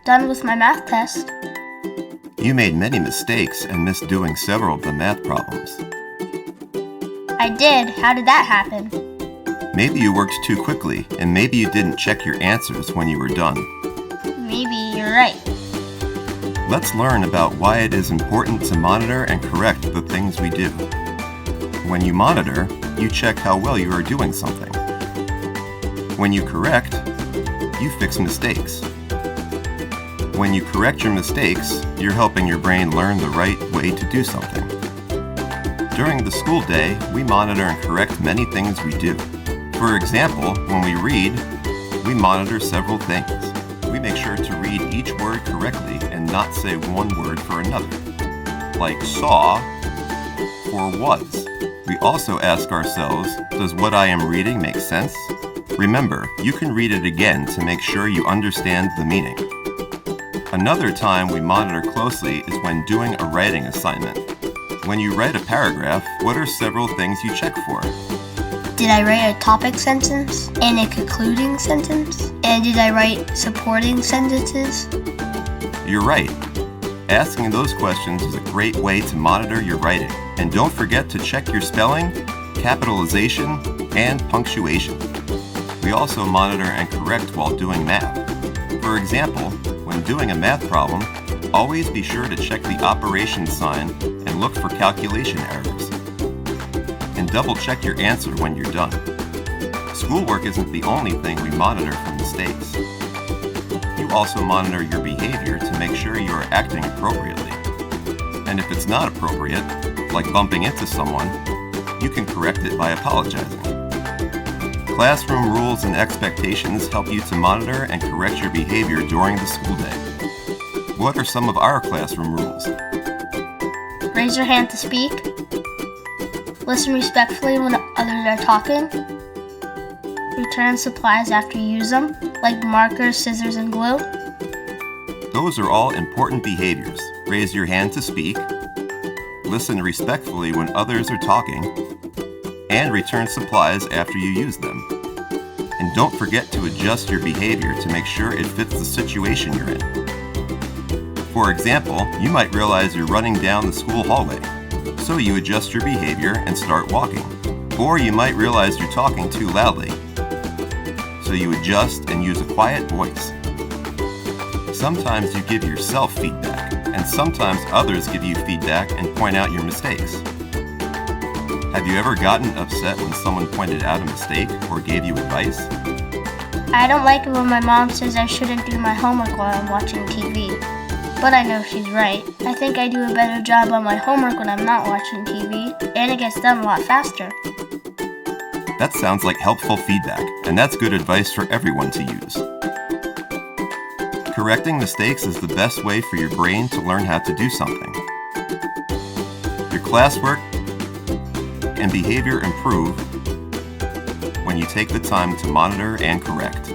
done with my math test. You made many mistakes and missed doing several of the math problems. I did. How did that happen? Maybe you worked too quickly, and maybe you didn't check your answers when you were done. Maybe you're right. Let's learn about why it is important to monitor and correct the things we do. When you monitor, you check how well you are doing something. When you correct, you fix mistakes. When you correct your mistakes, you're helping your brain learn the right way to do something. During the school day, we monitor and correct many things we do. For example, when we read, we monitor several things. We make sure to read each word correctly and not say one word for another, like saw for was. We also ask ourselves, does what I am reading make sense? Remember, you can read it again to make sure you understand the meaning. Another time we monitor closely is when doing a writing assignment. When you write a paragraph, what are several things you check for? Did I write a topic sentence and a concluding sentence? And did I write supporting sentences? You're right. Asking those questions is a great way to monitor your writing. And don't forget to check your spelling, capitalization, and punctuation. We also monitor and correct while doing math. For example, when doing a math problem, always be sure to check the operation sign and look for calculation errors. And double check your answer when you're done. Schoolwork isn't the only thing we monitor for mistakes. You also monitor your behavior to make sure you are acting appropriately. And if it's not appropriate, like bumping into someone, you can correct it by apologizing. Classroom rules and expectations help you to monitor and correct your behavior during the school day. What are some of our classroom rules? Raise your hand to speak. Listen respectfully when others are talking. Return supplies after you use them, like markers, scissors, and glue. Those are all important behaviors. Raise your hand to speak. Listen respectfully when others are talking. And return supplies after you use them. And don't forget to adjust your behavior to make sure it fits the situation you're in. For example, you might realize you're running down the school hallway, so you adjust your behavior and start walking. Or you might realize you're talking too loudly, so you adjust and use a quiet voice. Sometimes you give yourself feedback, and sometimes others give you feedback and point out your mistakes. Have you ever gotten upset when someone pointed out a mistake or gave you advice? I don't like it when my mom says I shouldn't do my homework while I'm watching TV. But I know she's right. I think I do a better job on my homework when I'm not watching TV, and it gets done a lot faster. That sounds like helpful feedback, and that's good advice for everyone to use. Correcting mistakes is the best way for your brain to learn how to do something. Your classwork and behavior improve when you take the time to monitor and correct.